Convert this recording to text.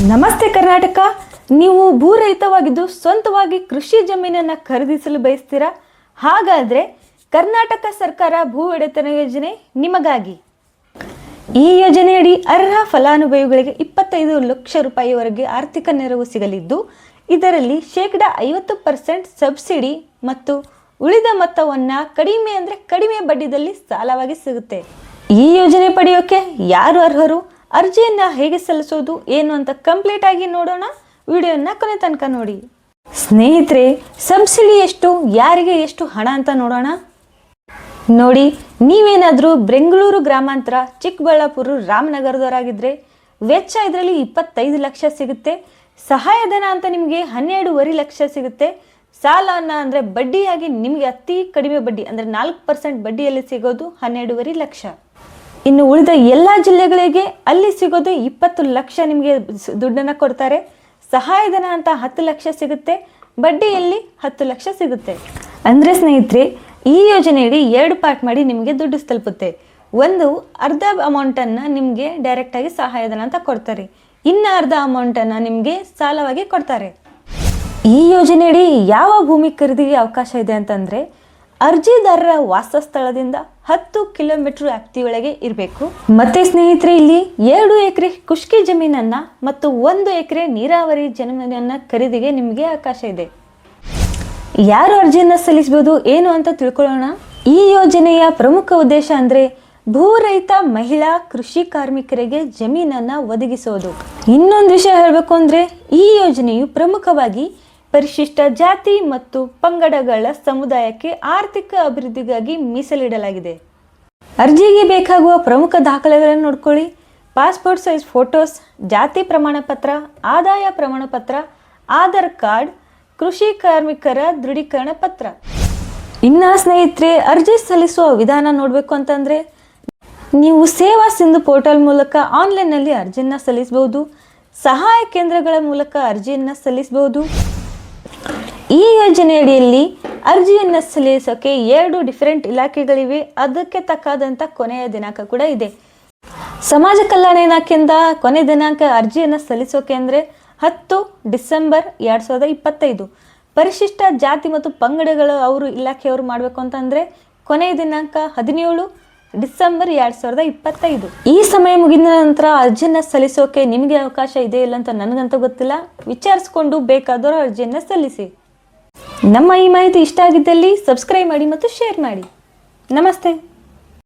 ನಮಸ್ತೆ ಕರ್ನಾಟಕ. ನೀವು ಭೂರಹಿತವಾಗಿದ್ದು ಸ್ವಂತವಾಗಿ ಕೃಷಿ ಜಮೀನನ್ನು ಖರೀದಿಸಲು ಬಯಸ್ತೀರಾ? ಹಾಗಾದರೆ ಕರ್ನಾಟಕ ಸರ್ಕಾರ ಭೂ ಒಡೆತನ ಯೋಜನೆ ನಿಮಗಾಗಿ. ಈ ಯೋಜನೆಯಡಿ ಅರ್ಹ ಫಲಾನುಭವಿಗಳಿಗೆ 25 ಲಕ್ಷ ರೂಪಾಯಿವರೆಗೆ ಆರ್ಥಿಕ ನೆರವು ಸಿಗಲಿದ್ದು, ಇದರಲ್ಲಿ 50% ಸಬ್ಸಿಡಿ ಮತ್ತು ಉಳಿದ ಮೊತ್ತವನ್ನು ಕಡಿಮೆ ಬಡ್ಡಿದಲ್ಲಿ ಸಾಲವಾಗಿ ಸಿಗುತ್ತೆ. ಈ ಯೋಜನೆ ಪಡೆಯೋಕೆ ಯಾರು ಅರ್ಹರು, ಅರ್ಜಿಯನ್ನು ಹೇಗೆ ಸಲ್ಲಿಸೋದು ಏನು ಅಂತ ಕಂಪ್ಲೀಟ್ ಆಗಿ ನೋಡೋಣ. ವಿಡಿಯೋನ ಕೊನೆ ತನಕ ನೋಡಿ. ಸ್ನೇಹಿತರೆ, ಸಬ್ಸಿಡಿ ಎಷ್ಟು, ಯಾರಿಗೆ ಎಷ್ಟು ಹಣ ಅಂತ ನೋಡೋಣ. ನೋಡಿ, ನೀವೇನಾದರೂ ಬೆಂಗಳೂರು ಗ್ರಾಮಾಂತರ, ಚಿಕ್ಕಬಳ್ಳಾಪುರ, ರಾಮನಗರದವರಾಗಿದ್ದರೆ ವೆಚ್ಚ ಇದರಲ್ಲಿ 25 ಲಕ್ಷ ಸಿಗುತ್ತೆ. ಸಹಾಯಧನ ಅಂತ ನಿಮಗೆ 12.5 ಲಕ್ಷ ಸಿಗುತ್ತೆ. ಸಾಲನ ಅಂದರೆ ಬಡ್ಡಿಯಾಗಿ ನಿಮಗೆ ಅತಿ ಕಡಿಮೆ ಬಡ್ಡಿ ಅಂದರೆ 4% ಬಡ್ಡಿಯಲ್ಲಿ ಸಿಗೋದು 12.5 ಲಕ್ಷ. ಇನ್ನು ಉಳಿದ ಎಲ್ಲ ಜಿಲ್ಲೆಗಳಿಗೆ ಅಲ್ಲಿ ಸಿಗೋದು 20 ಲಕ್ಷ ನಿಮಗೆ ದುಡ್ಡನ್ನು ಕೊಡ್ತಾರೆ. ಸಹಾಯಧನ ಅಂತ 10 ಲಕ್ಷ ಸಿಗುತ್ತೆ, ಬಡ್ಡಿಯಲ್ಲಿ 10 ಲಕ್ಷ ಸಿಗುತ್ತೆ. ಅಂದರೆ ಸ್ನೇಹಿತರೆ, ಈ ಯೋಜನೆಯಡಿ 2 ಪಾರ್ಟ್ ಮಾಡಿ ನಿಮಗೆ ದುಡ್ಡು ತಲುಪುತ್ತೆ. ಒಂದು, ಅರ್ಧ ಅಮೌಂಟನ್ನು ನಿಮಗೆ ಡೈರೆಕ್ಟಾಗಿ ಸಹಾಯಧನ ಅಂತ ಕೊಡ್ತಾರೆ. ಇನ್ನು ಅರ್ಧ ಅಮೌಂಟನ್ನು ನಿಮಗೆ ಸಾಲವಾಗಿ ಕೊಡ್ತಾರೆ. ಈ ಯೋಜನೆಯಡಿ ಯಾವ ಭೂಮಿ ಖರೀದಿಗೆ ಅವಕಾಶ ಇದೆ ಅಂತಂದರೆ, ಅರ್ಜಿದಾರರ ವಾಸಸ್ಥಳದಿಂದ 10 ಕಿಲೋಮೀಟರ್ ವ್ಯಾಪ್ತಿಯೊಳಗೆ ಇರಬೇಕು. ಮತ್ತೆ ಸ್ನೇಹಿತರೆ, ಇಲ್ಲಿ 2 ಎಕರೆ ಖುಷ್ಕಿ ಜಮೀನನ್ನು ಮತ್ತು 1 ಎಕರೆ ನೀರಾವರಿ ಜಮೀನನ್ನು ಖರೀದಿಗೆ ನಿಮಗೆ ಅವಕಾಶ ಇದೆ. ಯಾರು ಅರ್ಜಿಯನ್ನು ಸಲ್ಲಿಸಬಹುದು ಏನು ಅಂತ ತಿಳ್ಕೊಳ್ಳೋಣ. ಈ ಯೋಜನೆಯ ಪ್ರಮುಖ ಉದ್ದೇಶ ಅಂದರೆ ಭೂರಹಿತ ಮಹಿಳಾ ಕೃಷಿ ಕಾರ್ಮಿಕರಿಗೆ ಜಮೀನನ್ನು ಒದಗಿಸೋದು. ಇನ್ನೊಂದು ವಿಷಯ ಹೇಳಬೇಕು ಅಂದರೆ, ಈ ಯೋಜನೆಯು ಪ್ರಮುಖವಾಗಿ ಪರಿಶಿಷ್ಟ ಜಾತಿ ಮತ್ತು ಪಂಗಡಗಳ ಸಮುದಾಯಕ್ಕೆ ಆರ್ಥಿಕ ಅಭಿವೃದ್ಧಿಗಾಗಿ ಮೀಸಲಿಡಲಾಗಿದೆ. ಅರ್ಜಿಗೆ ಬೇಕಾಗುವ ಪ್ರಮುಖ ದಾಖಲೆಗಳನ್ನು ನೋಡ್ಕೊಳ್ಳಿ. ಪಾಸ್ಪೋರ್ಟ್ ಸೈಜ್ ಫೋಟೋಸ್, ಜಾತಿ ಪ್ರಮಾಣ ಪತ್ರ, ಆದಾಯ ಪ್ರಮಾಣ ಪತ್ರ, ಆಧಾರ್ ಕಾರ್ಡ್, ಕೃಷಿ ಕಾರ್ಮಿಕರ ದೃಢೀಕರಣ ಪತ್ರ. ಇನ್ನು ಸ್ನೇಹಿತರೆ, ಅರ್ಜಿ ಸಲ್ಲಿಸುವ ವಿಧಾನ ನೋಡಬೇಕು ಅಂತಂದರೆ, ನೀವು ಸೇವಾ ಸಿಂಧು ಪೋರ್ಟಲ್ ಮೂಲಕ ಆನ್ಲೈನ್ನಲ್ಲಿ ಅರ್ಜಿಯನ್ನು ಸಲ್ಲಿಸಬಹುದು. ಸಹಾಯ ಕೇಂದ್ರಗಳ ಮೂಲಕ ಅರ್ಜಿಯನ್ನು ಸಲ್ಲಿಸಬಹುದು. ಈ ಯೋಜನೆಯಡಿಯಲ್ಲಿ ಅರ್ಜಿಯನ್ನು ಸಲ್ಲಿಸೋಕೆ 2 ಡಿಫರೆಂಟ್ ಇಲಾಖೆಗಳಿವೆ. ಅದಕ್ಕೆ ತಕ್ಕಾದಂಥ ಕೊನೆಯ ದಿನಾಂಕ ಕೂಡ ಇದೆ. ಸಮಾಜ ಕಲ್ಯಾಣ ಇಲಾಖೆಯಿಂದ ಕೊನೆ ದಿನಾಂಕ ಅರ್ಜಿಯನ್ನು ಸಲ್ಲಿಸೋಕೆ ಅಂದರೆ 10 ಡಿಸೆಂಬರ್ 2025. ಪರಿಶಿಷ್ಟ ಜಾತಿ ಮತ್ತು ಪಂಗಡಗಳ ಇಲಾಖೆಯವರು ಮಾಡಬೇಕು ಅಂತಂದರೆ ಕೊನೆಯ ದಿನಾಂಕ 17 ಡಿಸೆಂಬರ್ 2025. ಈ ಸಮಯ ಮುಗಿದ ನಂತರ ಅರ್ಜಿಯನ್ನು ಸಲ್ಲಿಸೋಕೆ ನಿಮಗೆ ಅವಕಾಶ ಇದೆ ಇಲ್ಲ ಅಂತ ನನಗಂತೂ ಗೊತ್ತಿಲ್ಲ. ವಿಚಾರಿಸಿಕೊಂಡು ಬೇಕಾದವರು ಅರ್ಜಿಯನ್ನು ಸಲ್ಲಿಸಿ. ನಮ್ಮ ಈ ಮಾಹಿತಿ ಇಷ್ಟ ಆಗಿದ್ದಲ್ಲಿ ಸಬ್ಸ್ಕ್ರೈಬ್ ಮಾಡಿ ಮತ್ತು ಶೇರ್ ಮಾಡಿ. ನಮಸ್ತೆ.